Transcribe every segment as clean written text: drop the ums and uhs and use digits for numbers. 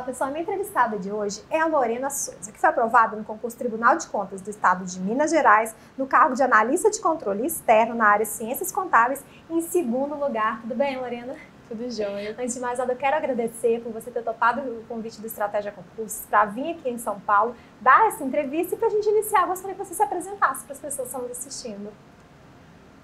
pessoal, minha entrevistada de hoje é a Lorena Souza, que foi aprovada no concurso Tribunal de Contas do Estado de Minas Gerais, no cargo de analista de controle externo na área Ciências Contábeis, em segundo lugar. Tudo bem, Lorena? Tudo jóia. Antes de mais nada, eu quero agradecer por você ter topado o convite do Estratégia Concursos para vir aqui em São Paulo, dar essa entrevista e para a gente iniciar, eu gostaria que você se apresentasse para as pessoas que estão nos assistindo.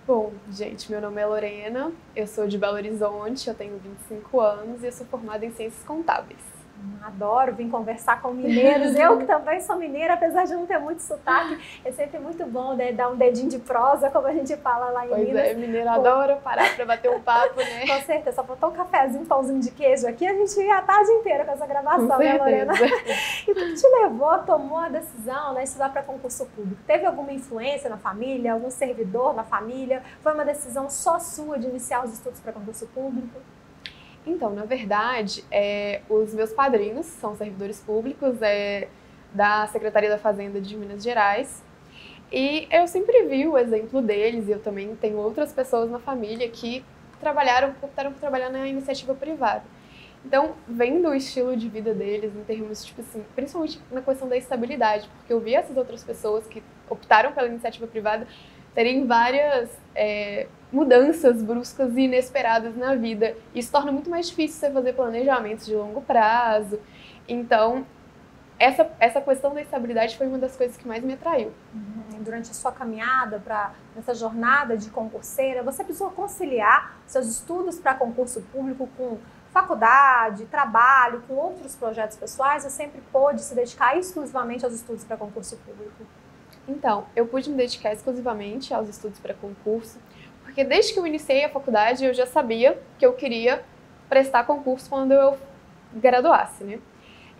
Bom, gente, meu nome é Lorena, eu sou de Belo Horizonte, eu tenho 25 anos e eu sou formada em Ciências Contábeis. Adoro vir conversar com mineiros, eu que também sou mineira, apesar de não ter muito sotaque, é sempre muito bom, né, dar um dedinho de prosa, como a gente fala lá em Minas. Pois é, mineiro adora parar para bater um papo, né? Com certeza, só botar um cafezinho, um pãozinho de queijo aqui, a gente ia a tarde inteira com essa gravação, né, Lorena? E o que te levou, tomou a decisão, né, estudar para concurso público? Teve alguma influência na família, algum servidor na família? Foi uma decisão só sua de iniciar os estudos para concurso público? Então, na verdade, os meus padrinhos são servidores públicos da Secretaria da Fazenda de Minas Gerais e eu sempre vi o exemplo deles e eu também tenho outras pessoas na família que optaram por trabalhar na iniciativa privada. Então, vendo o estilo de vida deles em termos, tipo assim, principalmente na questão da estabilidade, porque eu vi essas outras pessoas que optaram pela iniciativa privada terem várias mudanças bruscas e inesperadas na vida. Isso torna muito mais difícil você fazer planejamentos de longo prazo. Então, essa questão da estabilidade foi uma das coisas que mais me atraiu. Durante a sua caminhada nessa jornada de concurseira, você precisou conciliar seus estudos para concurso público com faculdade, trabalho, com outros projetos pessoais, ou sempre pôde se dedicar exclusivamente aos estudos para concurso público? Então, eu pude me dedicar exclusivamente aos estudos para concurso, porque desde que eu iniciei a faculdade eu já sabia que eu queria prestar concurso quando eu graduasse, né?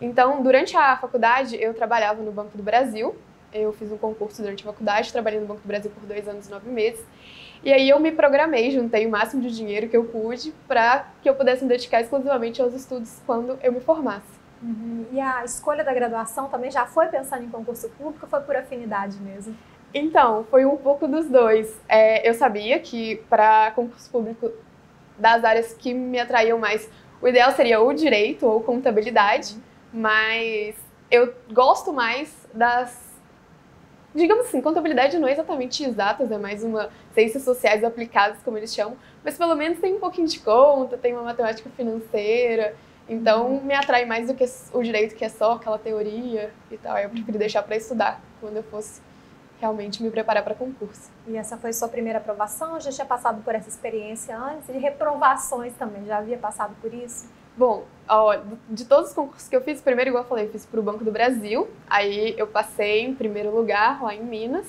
Então, durante a faculdade eu trabalhava no Banco do Brasil, eu fiz um concurso durante a faculdade, trabalhei no Banco do Brasil por 2 anos e 9 meses, e aí eu me programei, juntei o máximo de dinheiro que eu pude para que eu pudesse me dedicar exclusivamente aos estudos quando eu me formasse. E a escolha da graduação também já foi pensando em concurso público ou foi por afinidade mesmo? Então, foi um pouco dos dois. Eu sabia que para concurso público, das áreas que me atraíam mais, o ideal seria ou direito ou contabilidade, mas eu gosto mais digamos assim, contabilidade não é exatamente exatas, é mais uma ciências sociais aplicadas, como eles chamam, mas pelo menos tem um pouquinho de conta, tem uma matemática financeira. Então, me atrai mais do que o direito, que é só aquela teoria e tal. Eu preferi deixar para estudar quando eu fosse realmente me preparar para concurso. E essa foi sua primeira aprovação? Já tinha passado por essa experiência antes? E reprovações também, já havia passado por isso? Bom, de todos os concursos que eu fiz, primeiro, igual eu falei, eu fiz para o Banco do Brasil. Aí eu passei em primeiro lugar lá em Minas,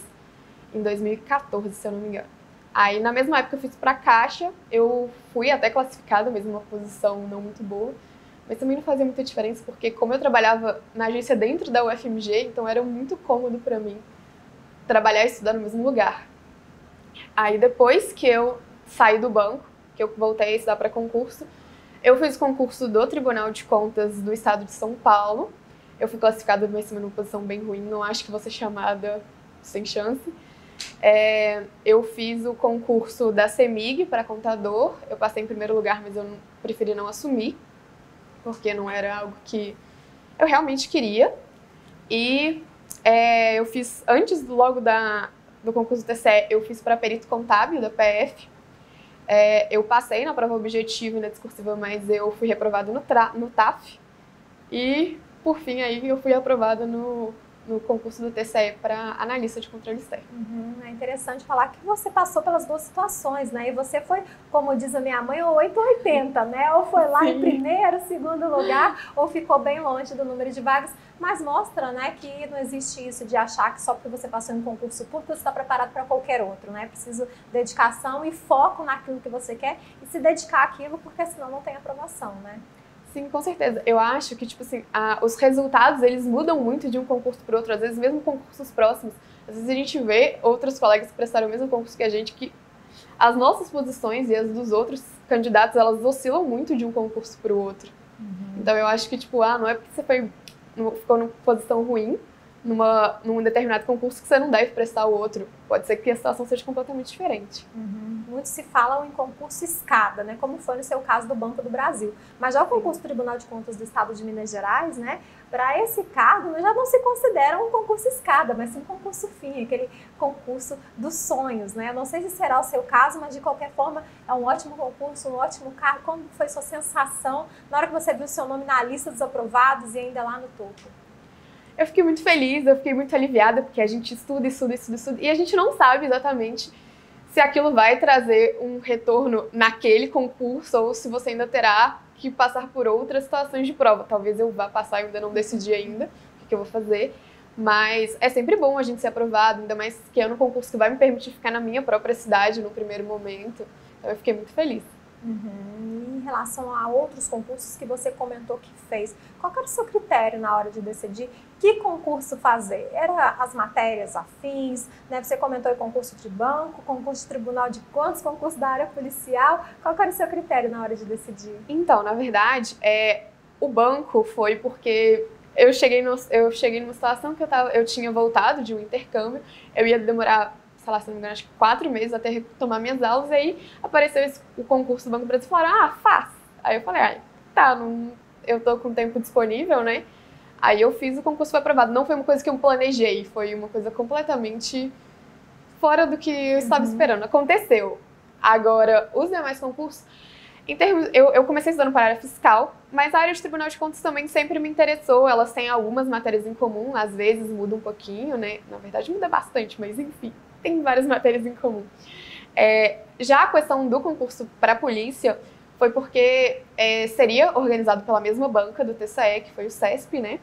em 2014, se eu não me engano. Aí, na mesma época, eu fiz para a Caixa. Eu fui até classificada, mesmo uma posição não muito boa. Mas também não fazia muita diferença, porque como eu trabalhava na agência dentro da UFMG, então era muito cômodo para mim trabalhar e estudar no mesmo lugar. Aí depois que eu saí do banco, que eu voltei a estudar para concurso, eu fiz concurso do Tribunal de Contas do Estado de São Paulo. Eu fui classificada numa posição bem ruim, não acho que vou ser chamada sem chance. Eu fiz o concurso da CEMIG para contador, eu passei em primeiro lugar, mas eu preferi não assumir, porque não era algo que eu realmente queria. E eu fiz, logo do concurso do TCE, eu fiz para perito contábil da PF. Eu passei na prova objetiva e na discursiva, mas eu fui reprovada no TAF. E, por fim, aí eu fui aprovada no concurso do TCE para analista de controle externo. É interessante falar que você passou pelas duas situações, né? E você foi, como diz a minha mãe, 880, né? Ou foi lá Sim. em primeiro, segundo lugar, ou ficou bem longe do número de vagas. Mas mostra, né, que não existe isso de achar que só porque você passou em um concurso público você está preparado para qualquer outro, né? É preciso dedicação e foco naquilo que você quer e se dedicar àquilo, porque senão não tem aprovação, né? Sim, com certeza. Eu acho que, tipo assim, os resultados, eles mudam muito de um concurso para outro. Às vezes, mesmo concursos próximos, às vezes a gente vê outros colegas que prestaram o mesmo concurso que a gente, que as nossas posições e as dos outros candidatos, elas oscilam muito de um concurso para o outro. Então, eu acho que, tipo, não é porque você ficou numa posição ruim num determinado concurso que você não deve prestar o outro. Pode ser que a situação seja completamente diferente. muito se fala em concurso escada, né? Como foi no seu caso do Banco do Brasil. Mas já o concurso do Tribunal de Contas do Estado de Minas Gerais, né? Para esse cargo, já não se considera um concurso escada, mas sim um concurso fim, aquele concurso dos sonhos, né? Eu não sei se será o seu caso, mas de qualquer forma é um ótimo concurso, um ótimo cargo. Como foi sua sensação na hora que você viu o seu nome na lista dos aprovados e ainda lá no topo? Eu fiquei muito feliz, eu fiquei muito aliviada, porque a gente estuda, e a gente não sabe exatamente se aquilo vai trazer um retorno naquele concurso ou se você ainda terá que passar por outras situações de prova. Talvez eu vá passar, eu ainda não decidi ainda o que eu vou fazer, mas é sempre bom a gente ser aprovado, ainda mais que é um concurso que vai me permitir ficar na minha própria cidade no primeiro momento, então eu fiquei muito feliz. Em relação a outros concursos que você comentou que fez, qual era o seu critério na hora de decidir que concurso fazer? Era as matérias afins, né? Você comentou em concurso de banco, concurso de tribunal de contas, concurso da área policial. Qual era o seu critério na hora de decidir? Então, na verdade, o banco foi porque eu cheguei numa situação que eu tinha voltado de um intercâmbio, eu ia demorar, sei lá, se não me engano, acho que 4 meses até retomar minhas aulas, e aí apareceu o concurso do Banco do Brasil e falaram, faz. Aí eu falei, tá, eu tô com tempo disponível, né? Aí eu fiz, o concurso foi aprovado. Não foi uma coisa que eu planejei, foi uma coisa completamente fora do que eu estava esperando. Aconteceu. Agora, os demais concursos, em termos, eu comecei estudando para a área fiscal, mas a área de Tribunal de Contas também sempre me interessou. Elas têm algumas matérias em comum, às vezes muda um pouquinho, né? Na verdade muda bastante, mas enfim, tem várias matérias em comum. Já a questão do concurso para a polícia foi porque seria organizado pela mesma banca do TCE, que foi o CESP, né?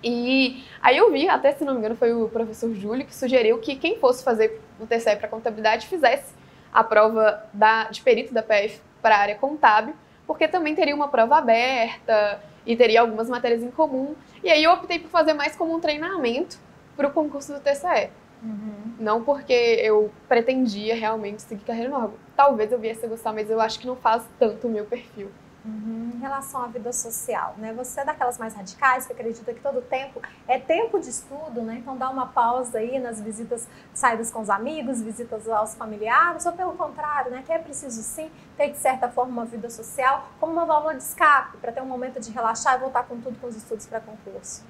E aí eu vi, até se não me engano foi o professor Júlio que sugeriu que quem fosse fazer o TCE para contabilidade fizesse a prova de perito da PF para a área contábil, porque também teria uma prova aberta e teria algumas matérias em comum. E aí eu optei por fazer mais como um treinamento para o concurso do TCE. Não porque eu pretendia realmente seguir carreira no órgão. Talvez eu viesse a gostar, mas eu acho que não faz tanto o meu perfil. Em relação à vida social, né? Você é daquelas mais radicais que acredita que todo tempo é tempo de estudo, né? Então dá uma pausa aí nas visitas, saídas com os amigos, visitas aos familiares, ou pelo contrário, né? Que é preciso sim ter de certa forma uma vida social como uma válvula de escape, para ter um momento de relaxar e voltar com tudo com os estudos para concurso.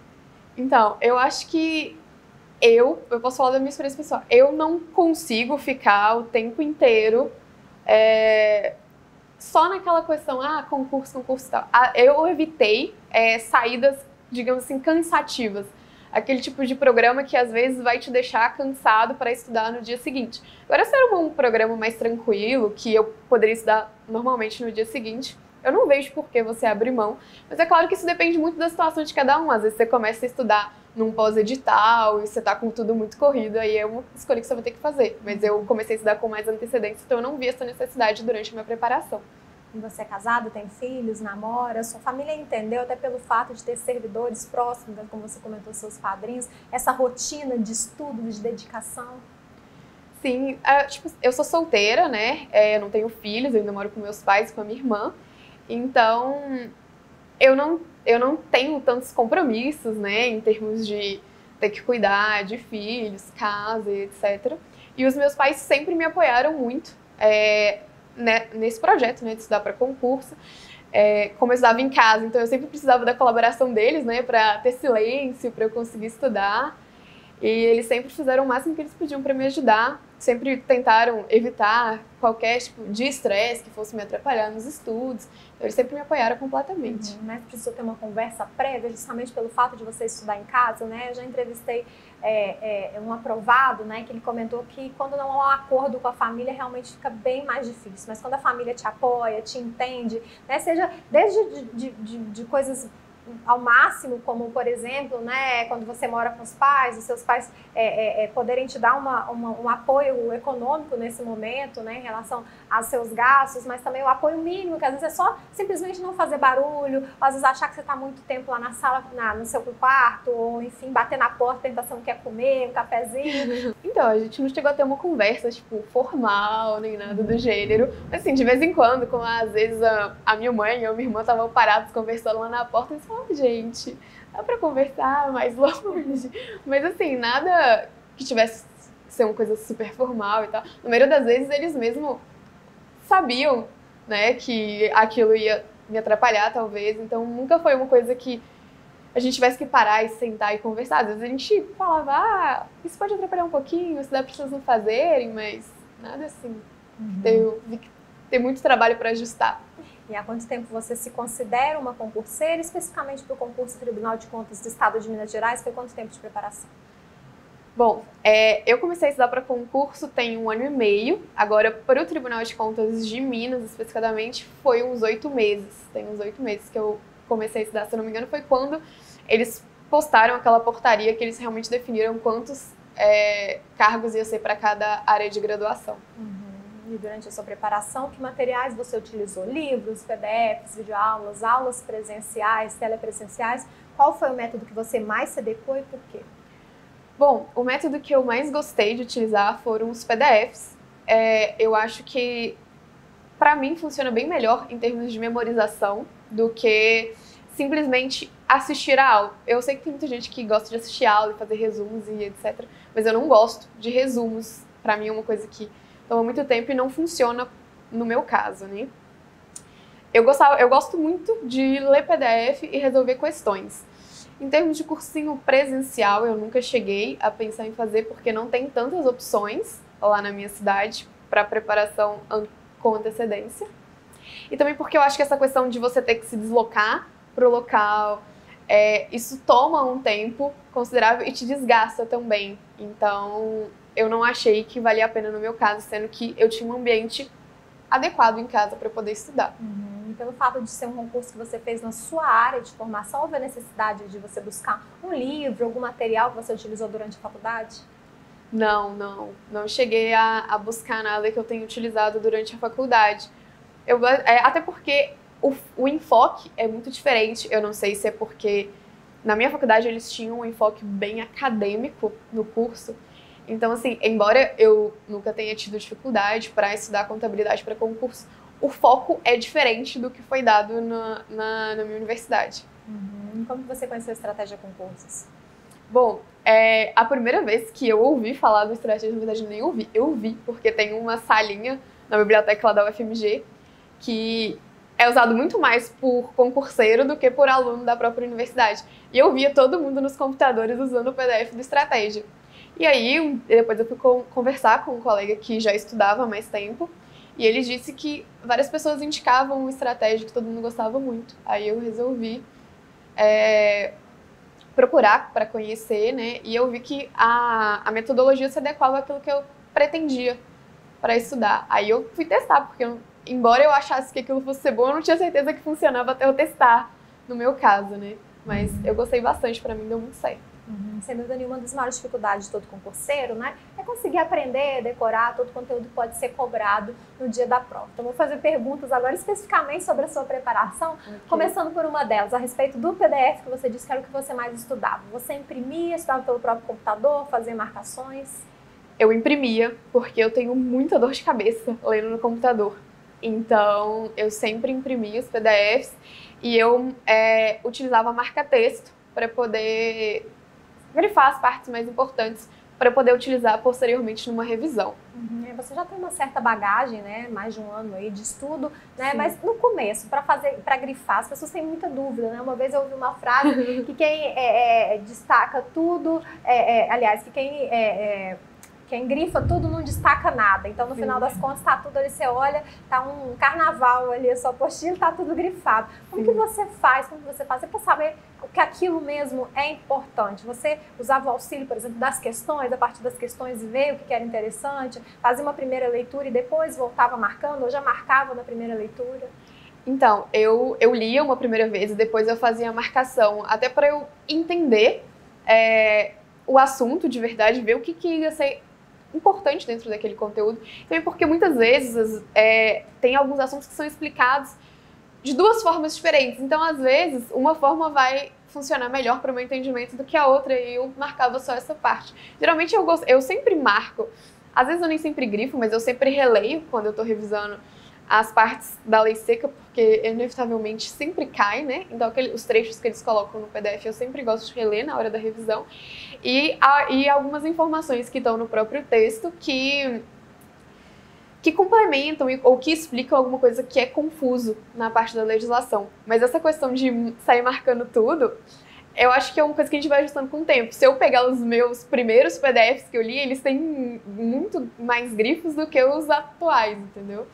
Então, eu acho que eu posso falar da minha experiência pessoal, eu não consigo ficar o tempo inteiro só naquela questão, concurso e tal. Eu evitei saídas, digamos assim, cansativas. Aquele tipo de programa que às vezes vai te deixar cansado para estudar no dia seguinte. Agora, se era um programa mais tranquilo, que eu poderia estudar normalmente no dia seguinte, eu não vejo por que você abrir mão. Mas é claro que isso depende muito da situação de cada um. Às vezes você começa a estudar num pós-edital e você tá com tudo muito corrido, aí é uma escolha que você vai ter que fazer. Mas eu comecei a estudar com mais antecedência, então eu não vi essa necessidade durante a minha preparação. Você é casado, tem filhos, namora, sua família entendeu, até pelo fato de ter servidores próximos, como você comentou, seus padrinhos, essa rotina de estudo, de dedicação? Sim, eu sou solteira, né? Eu não tenho filhos, eu ainda moro com meus pais, com a minha irmã. Então, eu não tenho tantos compromissos, né? Em termos de ter que cuidar de filhos, casa, etc. E os meus pais sempre me apoiaram muito nesse projeto, né? De estudar para concurso. Como eu estudava em casa, então eu sempre precisava da colaboração deles, né? Para ter silêncio, para eu conseguir estudar. E eles sempre fizeram o máximo que eles podiam para me ajudar. Sempre tentaram evitar qualquer tipo de estresse que fosse me atrapalhar nos estudos. Então, eles sempre me apoiaram completamente. Mas precisou ter uma conversa prévia, justamente pelo fato de você estudar em casa, né? Eu já entrevistei um aprovado, né? Que ele comentou que quando não há um acordo com a família, realmente fica bem mais difícil. Mas quando a família te apoia, te entende, né? Seja desde de coisas ao máximo, como por exemplo, né, quando você mora com os pais, os seus pais poderem te dar um apoio econômico nesse momento, né, em relação aos seus gastos, mas também o apoio mínimo, que às vezes é só simplesmente não fazer barulho, ou às vezes achar que você está muito tempo lá na sala, no seu quarto, ou enfim, bater na porta, perguntar se não quer comer, um cafezinho. Então, a gente não chegou a ter uma conversa, tipo, formal, nem nada do gênero. Mas, assim, de vez em quando, como às vezes a minha mãe e a minha irmã estavam parados conversando lá na porta, eles falavam, gente, dá pra conversar mais longe. Mas, assim, nada que tivesse ser uma coisa super formal e tal. Na maioria das vezes, eles mesmo sabiam, né, que aquilo ia me atrapalhar, talvez. Então, nunca foi uma coisa que a gente tivesse que parar e sentar e conversar. Às vezes a gente falava, isso pode atrapalhar um pouquinho, isso dá para vocês não fazerem, mas nada assim. Vi que tem muito trabalho para ajustar. E há quanto tempo você se considera uma concurseira, especificamente para o concurso Tribunal de Contas do Estado de Minas Gerais? Foi quanto tempo de preparação? Bom, eu comecei a estudar para concurso tem 1 ano e meio. Agora, para o Tribunal de Contas de Minas, especificamente, foi uns 8 meses. Tem uns 8 meses que eu comecei a estudar, se eu não me engano, foi quando eles postaram aquela portaria que eles realmente definiram quantos cargos ia ser para cada área de graduação. E durante a sua preparação, que materiais você utilizou? Livros, PDFs, videoaulas, aulas presenciais, telepresenciais? Qual foi o método que você mais se adequou e por quê? Bom, o método que eu mais gostei de utilizar foram os PDFs. Eu acho que, para mim, funciona bem melhor em termos de memorização do que simplesmente assistir a aula. Eu sei que tem muita gente que gosta de assistir a aula e fazer resumos e etc. Mas eu não gosto de resumos. Para mim é uma coisa que toma muito tempo e não funciona no meu caso, né? Eu gosto muito de ler PDF e resolver questões. Em termos de cursinho presencial, eu nunca cheguei a pensar em fazer porque não tem tantas opções lá na minha cidade para preparação com antecedência. E também porque eu acho que essa questão de você ter que se deslocar para o local, isso toma um tempo considerável e te desgasta também. Então, eu não achei que valia a pena no meu caso, sendo que eu tinha um ambiente adequado em casa para poder estudar. E pelo fato de ser um concurso que você fez na sua área de formação, houve a necessidade de você buscar um livro, algum material que você utilizou durante a faculdade? Não cheguei a buscar nada que eu tenha utilizado durante a faculdade. Até porque o enfoque é muito diferente. Eu não sei se é porque na minha faculdade eles tinham um enfoque bem acadêmico no curso. Então, assim, embora eu nunca tenha tido dificuldade para estudar contabilidade para concurso, o foco é diferente do que foi dado na minha universidade. Como você conheceu a Estratégia Concursos? Bom, a primeira vez que eu ouvi falar do Estratégia, na verdade nem ouvi, eu vi, porque tem uma salinha na biblioteca lá da UFMG que é usado muito mais por concurseiro do que por aluno da própria universidade. E eu via todo mundo nos computadores usando o PDF do Estratégia. E aí, depois eu fui conversar com um colega que já estudava há mais tempo, e ele disse que várias pessoas indicavam o Estratégia, que todo mundo gostava muito. Aí eu resolvi procurar para conhecer, né? E eu vi que a metodologia se adequava àquilo que eu pretendia para estudar. Aí eu fui testar, porque embora eu achasse que aquilo fosse ser bom, eu não tinha certeza que funcionava até eu testar, no meu caso, né? Mas eu gostei bastante, para mim deu muito certo. Sem dúvida nenhuma, uma das maiores dificuldades de todo concurseiro, né, é conseguir aprender, decorar todo o conteúdo que pode ser cobrado no dia da prova. Então, vou fazer perguntas agora especificamente sobre a sua preparação, começando por uma delas, a respeito do PDF que você disse que era o que você mais estudava. Você imprimia, estudava pelo próprio computador, fazia marcações? Eu imprimia, porque eu tenho muita dor de cabeça lendo no computador. Então, eu sempre imprimia os PDFs e eu utilizava marca-texto para poder grifar as partes mais importantes para poder utilizar posteriormente numa revisão. Você já tem uma certa bagagem, né, mais de 1 ano aí de estudo, né? Sim. Mas no começo, para grifar, as pessoas têm muita dúvida, né? Uma vez eu ouvi uma frase que quem destaca tudo, aliás, que quem grifa tudo não destaca nada. Então, no final das contas, tá tudo ali, você olha, tá um carnaval ali, a sua apostila, tá tudo grifado. Como que você faz? Você para saber que aquilo mesmo é importante? Você usava o auxílio, por exemplo, das questões, a partir das questões ver o que era interessante, fazia uma primeira leitura e depois voltava marcando, ou já marcava na primeira leitura? Então, eu lia uma primeira vez e depois eu fazia a marcação, até para eu entender o assunto de verdade, ver o que ia ser importante dentro daquele conteúdo. Também porque muitas vezes tem alguns assuntos que são explicados de 2 formas diferentes. Então, às vezes, uma forma vai funcionar melhor para o meu entendimento do que a outra e eu marcava só essa parte. Geralmente eu sempre marco, às vezes eu nem sempre grifo, mas eu sempre releio quando eu estou revisando as partes da lei seca, porque inevitavelmente sempre cai, né? Então, os trechos que eles colocam no PDF eu sempre gosto de reler na hora da revisão. E algumas informações que estão no próprio texto que que complementam ou que explicam alguma coisa que é confuso na parte da legislação. Mas essa questão de sair marcando tudo, eu acho que é uma coisa que a gente vai ajustando com o tempo. Se eu pegar os meus primeiros PDFs que eu li, eles têm muito mais grifos do que os atuais, entendeu?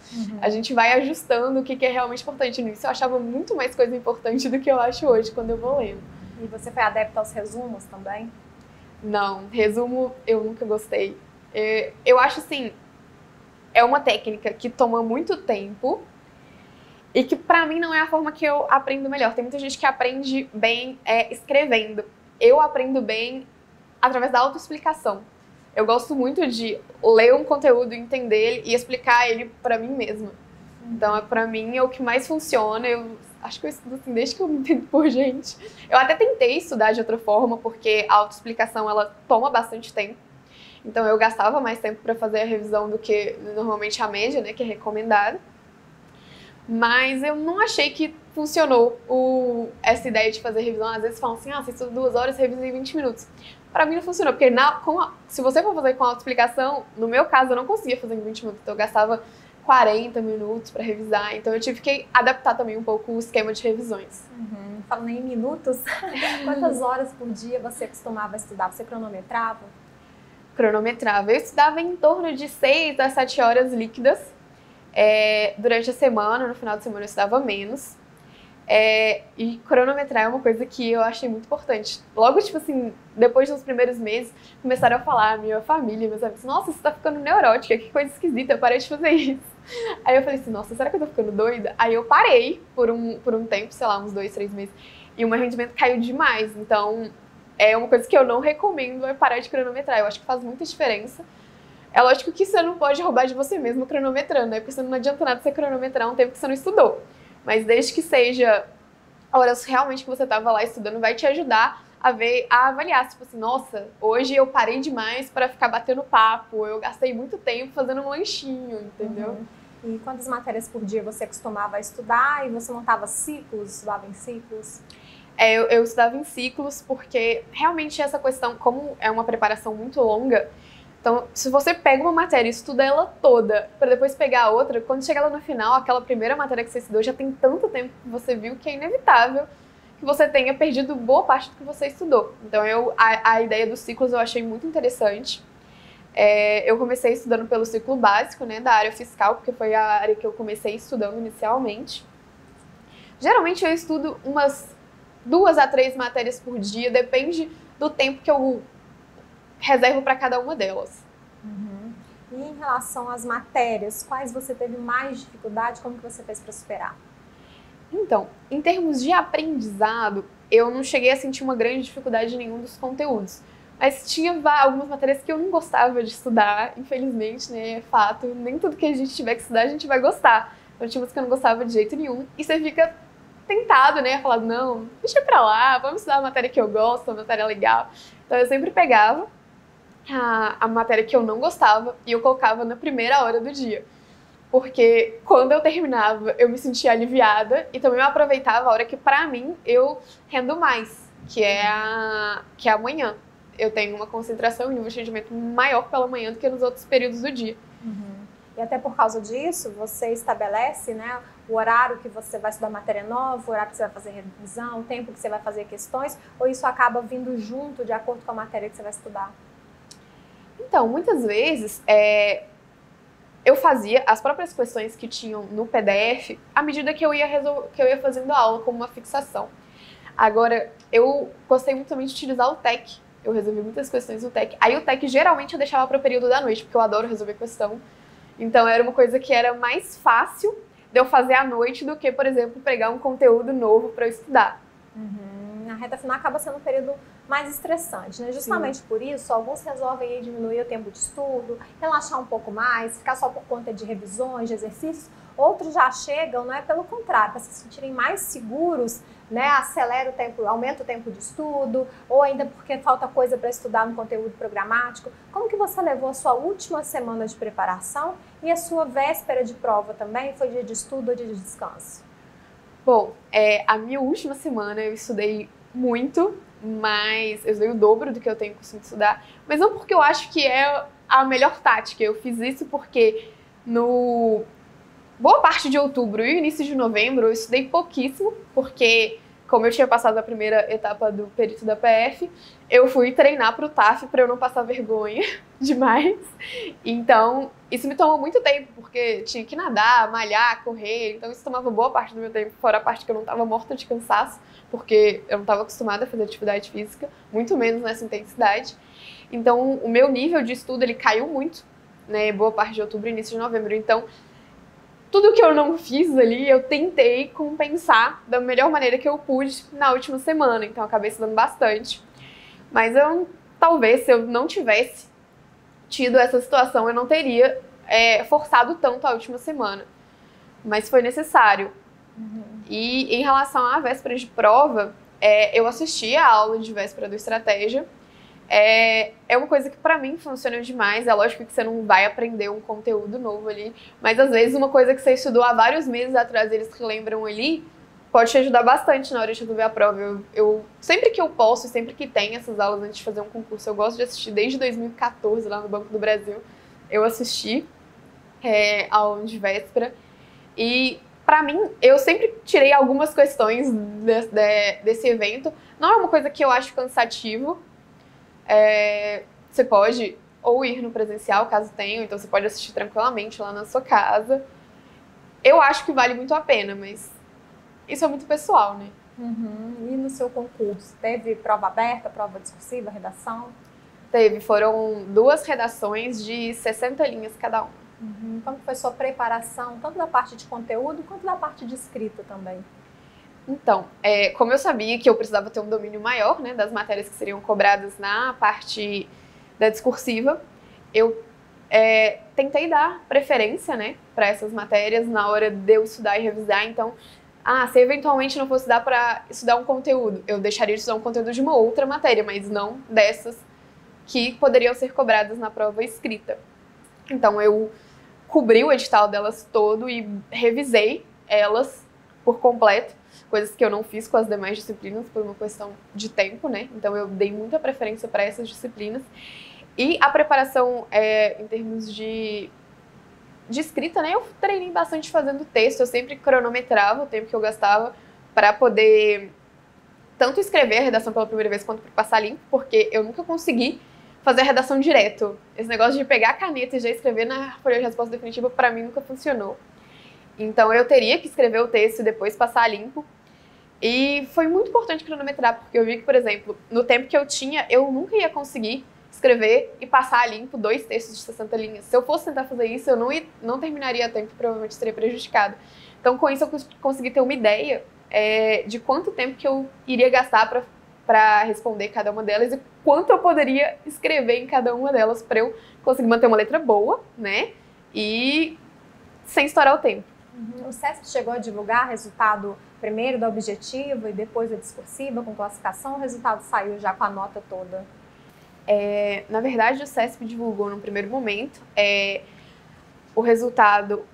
A gente vai ajustando o que é realmente importante. No início eu achava muito mais coisa importante do que eu acho hoje, quando eu vou lendo. E você foi adepta aos resumos também? Não, resumo eu nunca gostei. Eu acho assim, é uma técnica que toma muito tempo e que pra mim não é a forma que eu aprendo melhor. Tem muita gente que aprende bem escrevendo. Eu aprendo bem através da autoexplicação. Eu gosto muito de ler um conteúdo, entender ele e explicar ele pra mim mesma. Então, pra mim, é o que mais funciona. Eu acho que eu estudo assim desde que eu me entendo por gente. Eu até tentei estudar de outra forma, porque a autoexplicação, ela toma bastante tempo. Então, eu gastava mais tempo para fazer a revisão do que normalmente a média, né, que é recomendada. Mas eu não achei que funcionou essa ideia de fazer revisão. Às vezes falam assim, você estuda 2 horas, revisa em 20 minutos. Para mim não funcionou, porque se você for fazer com autoexplicação, no meu caso eu não conseguia fazer em 20 minutos. Então, eu gastava 40 minutos para revisar. Então, eu tive que adaptar também um pouco o esquema de revisões. Falando em minutos, quantas horas por dia você costumava estudar? Você cronometrava? Cronometrava. Eu estudava em torno de 6 a 7 horas líquidas. Durante a semana, no final de semana eu estudava menos. E cronometrar é uma coisa que eu achei muito importante. Logo, tipo assim, depois dos primeiros meses, começaram a falar, minha família, meus amigos, nossa, você tá ficando neurótica, que coisa esquisita, eu parei de fazer isso. Aí eu falei assim, nossa, será que eu tô ficando doida? Aí eu parei por um tempo, sei lá, uns 2, 3 meses, e o meu rendimento caiu demais. Então, é uma coisa que eu não recomendo, é parar de cronometrar. Eu acho que faz muita diferença. É lógico que você não pode roubar de você mesmo cronometrando, né? Porque você não adianta nada você cronometrar um tempo que você não estudou. Mas desde que seja horas realmente que você estava lá estudando, vai te ajudar a avaliar. Tipo assim, nossa, hoje eu parei demais para ficar batendo papo, eu gastei muito tempo fazendo um lanchinho, entendeu? E quantas matérias por dia você costumava estudar e você montava ciclos, estudava em ciclos? Eu estudava em ciclos porque realmente essa questão, como é uma preparação muito longa, então se você pega uma matéria e estuda ela toda para depois pegar a outra, quando chega lá no final, aquela primeira matéria que você estudou já tem tanto tempo que você viu que é inevitável que você tenha perdido boa parte do que você estudou. Então a ideia dos ciclos eu achei muito interessante. Eu comecei estudando pelo ciclo básico, né, da área fiscal, porque foi a área que eu comecei estudando inicialmente. Geralmente eu estudo umas 2 a 3 matérias por dia, depende do tempo que eu reservo para cada uma delas. E em relação às matérias, quais você teve mais dificuldade, como que você fez para superar? Então, em termos de aprendizado, eu não cheguei a sentir uma grande dificuldade em nenhum dos conteúdos. Mas tinha algumas matérias que eu não gostava de estudar, infelizmente, né, é fato. Nem tudo que a gente tiver que estudar, a gente vai gostar. Então, tinha umas que eu não gostava de jeito nenhum. E você fica tentado, né, a falar, não, deixa pra lá, vamos estudar a matéria que eu gosto, a matéria legal. Então, eu sempre pegava a matéria que eu não gostava e eu colocava na primeira hora do dia. Porque quando eu terminava, eu me sentia aliviada e também eu aproveitava a hora que, pra mim, eu rendo mais, que é a manhã. Eu tenho uma concentração e um rendimento maior pela manhã do que nos outros períodos do dia. E até por causa disso, você estabelece, né, o horário que você vai estudar matéria nova, o horário que você vai fazer revisão, o tempo que você vai fazer questões, ou isso acaba vindo junto de acordo com a matéria que você vai estudar? Então, muitas vezes, eu fazia as próprias questões que tinham no PDF à medida que eu ia fazendo a aula como uma fixação. Agora, eu gostei muito também de utilizar o TEC. Eu resolvi muitas questões no TEC. Aí o TEC geralmente eu deixava para o período da noite, porque eu adoro resolver questão. Então era uma coisa que era mais fácil de eu fazer à noite do que, por exemplo, pegar um conteúdo novo para eu estudar. Na reta final acaba sendo um período mais estressante, né? Justamente por isso, alguns resolvem diminuir o tempo de estudo, relaxar um pouco mais, ficar só por conta de revisões, de exercícios. Outros já chegam, não é pelo contrário, para se sentirem mais seguros, né? Acelera o tempo, aumenta o tempo de estudo, ou ainda porque falta coisa para estudar no conteúdo programático. Como que você levou a sua última semana de preparação e a sua véspera de prova também? Foi dia de estudo ou dia de descanso? Bom, a minha última semana eu estudei muito, mas eu estudei o dobro do que eu tenho costume de estudar, mas não porque eu acho que é a melhor tática. Eu fiz isso porque boa parte de outubro e início de novembro eu estudei pouquíssimo, porque como eu tinha passado a primeira etapa do perito da PF, eu fui treinar para o TAF para eu não passar vergonha demais. Então, isso me tomou muito tempo, porque tinha que nadar, malhar, correr, então isso tomava boa parte do meu tempo, fora a parte que eu não estava morta de cansaço, porque eu não estava acostumada a fazer atividade física, muito menos nessa intensidade. Então, o meu nível de estudo ele caiu muito, né, boa parte de outubro e início de novembro. Então, tudo que eu não fiz ali, eu tentei compensar da melhor maneira que eu pude na última semana. Então, eu acabei estudando bastante. Mas talvez, se eu não tivesse tido essa situação, eu não teria forçado tanto a última semana. Mas foi necessário. E em relação à véspera de prova, eu assisti a aula de véspera do Estratégia. É uma coisa que pra mim funciona demais. É lógico que você não vai aprender um conteúdo novo ali, mas às vezes uma coisa que você estudou há vários meses atrás, eles relembram ali, pode te ajudar bastante na hora de resolver a prova. Eu sempre que eu posso, sempre que tem essas aulas antes de fazer um concurso, eu gosto de assistir desde 2014 lá no Banco do Brasil. Eu assisti a aula de véspera e pra mim, eu sempre tirei algumas questões desse evento. Não é uma coisa que eu acho cansativo. Você pode ou ir no presencial, caso tenha, então você pode assistir tranquilamente lá na sua casa. Eu acho que vale muito a pena, mas isso é muito pessoal, né? E no seu concurso, teve prova aberta, prova discursiva, redação? Teve, foram 2 redações de 60 linhas cada uma. Como foi sua preparação, tanto da parte de conteúdo quanto da parte de escrita também? Então, como eu sabia que eu precisava ter um domínio maior, né, das matérias que seriam cobradas na parte da discursiva, eu tentei dar preferência, né, para essas matérias na hora de eu estudar e revisar. Então, se eventualmente não fosse dar para estudar um conteúdo, eu deixaria de estudar um conteúdo de uma outra matéria, mas não dessas que poderiam ser cobradas na prova escrita. Então, eu cobri o edital delas todo e revisei elas por completo, coisas que eu não fiz com as demais disciplinas por uma questão de tempo, né? Então eu dei muita preferência para essas disciplinas. E a preparação em termos de escrita, né? Eu treinei bastante fazendo texto, eu sempre cronometrava o tempo que eu gastava para poder tanto escrever a redação pela primeira vez quanto para passar limpo, porque eu nunca consegui fazer a redação direto. Esse negócio de pegar a caneta e já escrever na folha de resposta definitiva, para mim, nunca funcionou. Então, eu teria que escrever o texto e depois passar limpo. E foi muito importante cronometrar, porque eu vi que, por exemplo, no tempo que eu tinha, eu nunca ia conseguir escrever e passar limpo 2 textos de 60 linhas. Se eu fosse tentar fazer isso, eu não terminaria a tempo e provavelmente seria prejudicado. Então, com isso, eu consegui ter uma ideia de quanto tempo que eu iria gastar para responder cada uma delas e quanto eu poderia escrever em cada uma delas para eu conseguir manter uma letra boa, né? E sem estourar o tempo. O SESP chegou a divulgar resultado primeiro da objetiva e depois da discursiva com classificação, o resultado saiu já com a nota toda? Na verdade, o SESP divulgou no primeiro momento o resultado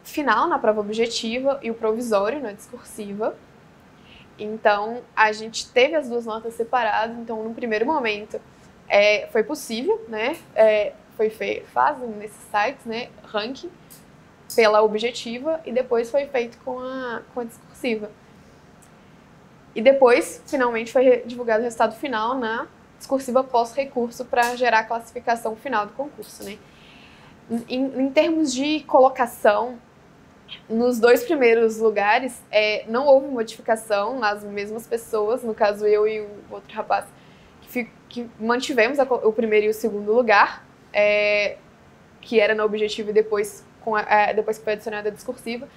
final na prova objetiva e o provisório na discursiva. Então, a gente teve as 2 notas separadas. Então, no primeiro momento, foi possível, né? Fazem nesses sites, né? Ranking pela objetiva e depois foi feito com a discursiva. E depois, finalmente, foi divulgado o resultado final na discursiva pós-recurso para gerar a classificação final do concurso, né? Em termos de colocação, nos 2 primeiros lugares, não houve modificação, as mesmas pessoas, no caso eu e o outro rapaz, que mantivemos o primeiro e o segundo lugar, que era na objetiva e depois que foi adicionada a discursiva.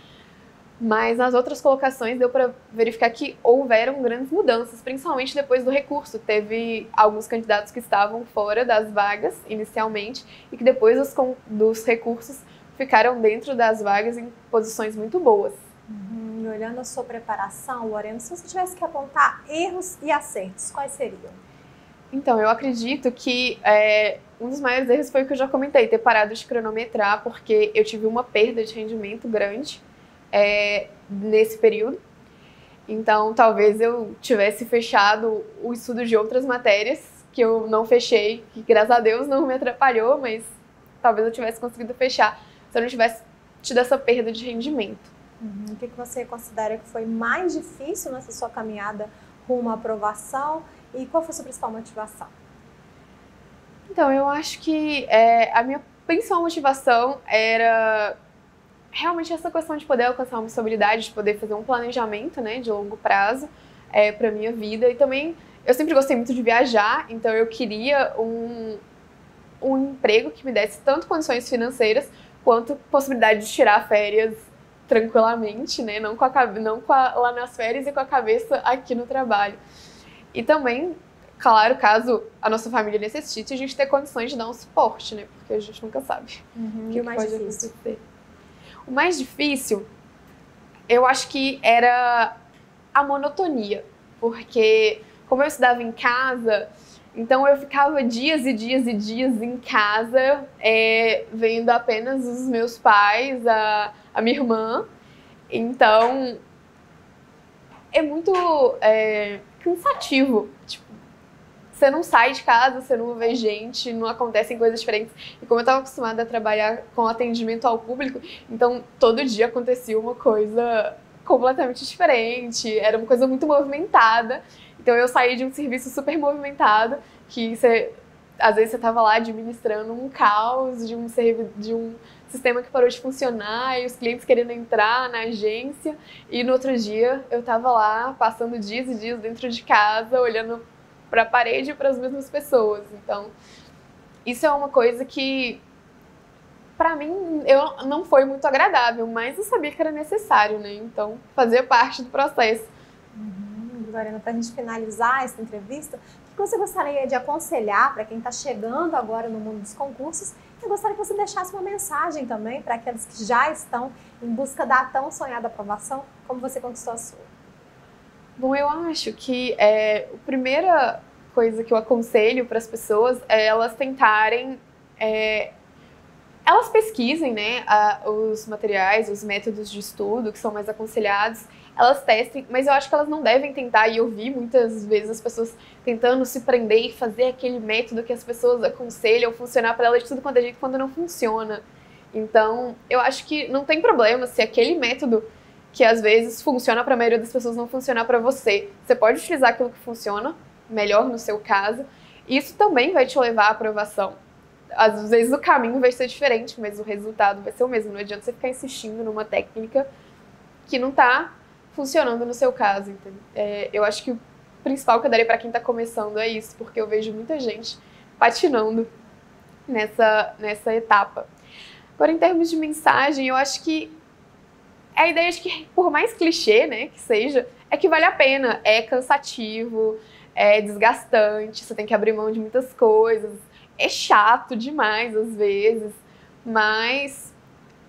Mas nas outras colocações deu para verificar que houveram grandes mudanças, principalmente depois do recurso. Teve alguns candidatos que estavam fora das vagas inicialmente e que depois dos recursos ficaram dentro das vagas em posições muito boas. E olhando a sua preparação, Lorena, se você tivesse que apontar erros e acertos, quais seriam? Então, eu acredito que um dos maiores erros foi o que eu já comentei, ter parado de cronometrar, porque eu tive uma perda de rendimento grande nesse período. Então, talvez eu tivesse fechado o estudo de outras matérias que eu não fechei, que graças a Deus não me atrapalhou, mas talvez eu tivesse conseguido fechar se eu não tivesse tido essa perda de rendimento. O que você considera que foi mais difícil nessa sua caminhada rumo à aprovação e qual foi a sua principal motivação? Então, eu acho que a minha principal motivação era realmente essa questão de poder alcançar uma estabilidade, de poder fazer um planejamento, né, de longo prazo para a minha vida. E também, eu sempre gostei muito de viajar, então eu queria um emprego que me desse tanto condições financeiras quanto possibilidade de tirar férias tranquilamente, né, não lá nas férias e com a cabeça aqui no trabalho. E também, claro, caso a nossa família necessite, a gente ter condições de dar um suporte, né, porque a gente nunca sabe o que mais pode difícil? acontecer. O mais difícil, eu acho que era a monotonia, porque como eu estudava em casa, então eu ficava dias e dias e dias em casa, vendo apenas os meus pais, a minha irmã. Então, é muito cansativo. Tipo, você não sai de casa, você não vê gente, não acontecem coisas diferentes. E como eu estava acostumada a trabalhar com atendimento ao público, então todo dia acontecia uma coisa completamente diferente, era uma coisa muito movimentada. Então eu saí de um serviço super movimentado, que às vezes você estava lá administrando um caos de um sistema que parou de funcionar e os clientes querendo entrar na agência. E no outro dia eu estava lá passando dias e dias dentro de casa, olhando para a parede e para as mesmas pessoas. Então, isso é uma coisa que, para mim, não foi muito agradável, mas eu sabia que era necessário, né? Então, fazia parte do processo. Lorena, para a gente finalizar essa entrevista, o que você gostaria de aconselhar para quem está chegando agora no mundo dos concursos? Eu gostaria que você deixasse uma mensagem também para aqueles que já estão em busca da tão sonhada aprovação, como você conquistou a sua. Bom, eu acho que a primeira coisa que eu aconselho para as pessoas é elas tentarem, elas pesquisem, né, os materiais, os métodos de estudo que são mais aconselhados, elas testem, mas eu acho que elas não devem tentar, e eu vi muitas vezes as pessoas tentando se prender e fazer aquele método que as pessoas aconselham funcionar para elas de tudo quanto é jeito quando não funciona. Então, eu acho que não tem problema se aquele método que às vezes funciona para a maioria das pessoas não funcionar para você. Você pode utilizar aquilo que funciona melhor no seu caso, e isso também vai te levar à aprovação. Às vezes o caminho vai ser diferente, mas o resultado vai ser o mesmo. Não adianta você ficar insistindo numa técnica que não está funcionando no seu caso, entendeu? Eu acho que o principal que eu daria para quem está começando é isso, porque eu vejo muita gente patinando nessa etapa. Agora, em termos de mensagem, eu acho que a ideia de que, por mais clichê, né, que seja, é que vale a pena. É cansativo, é desgastante, você tem que abrir mão de muitas coisas, é chato demais às vezes, mas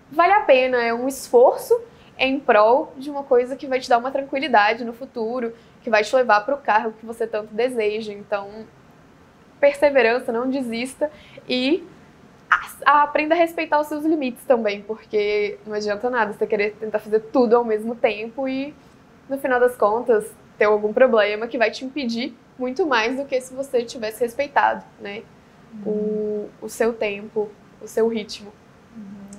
vale a pena, é um esforço em prol de uma coisa que vai te dar uma tranquilidade no futuro, que vai te levar para o cargo que você tanto deseja. Então, perseverança, não desista e aprenda a respeitar os seus limites também, porque não adianta nada você querer tentar fazer tudo ao mesmo tempo e, no final das contas, ter algum problema que vai te impedir muito mais do que se você tivesse respeitado, né? O seu tempo, o seu ritmo.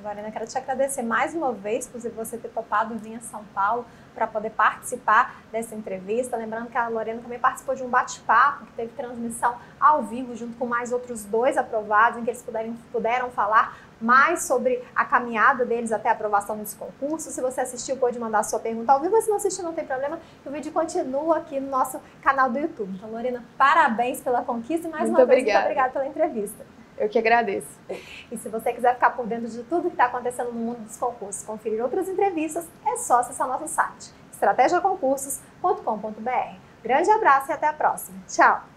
Lorena, quero te agradecer mais uma vez por você ter topado vir a São Paulo para poder participar dessa entrevista. Lembrando que a Lorena também participou de um bate-papo que teve transmissão ao vivo junto com mais outros 2 aprovados, em que eles puderam falar mais sobre a caminhada deles até a aprovação desse concurso. Se você assistiu, pode mandar a sua pergunta ao vivo. Se não assistiu, não tem problema. O vídeo continua aqui no nosso canal do YouTube. Então, Lorena, parabéns pela conquista e mais uma vez, muito obrigada pela entrevista. Eu que agradeço. E se você quiser ficar por dentro de tudo que está acontecendo no mundo dos concursos, conferir outras entrevistas, é só acessar nosso site, estrategiaconcursos.com.br. Grande abraço e até a próxima. Tchau!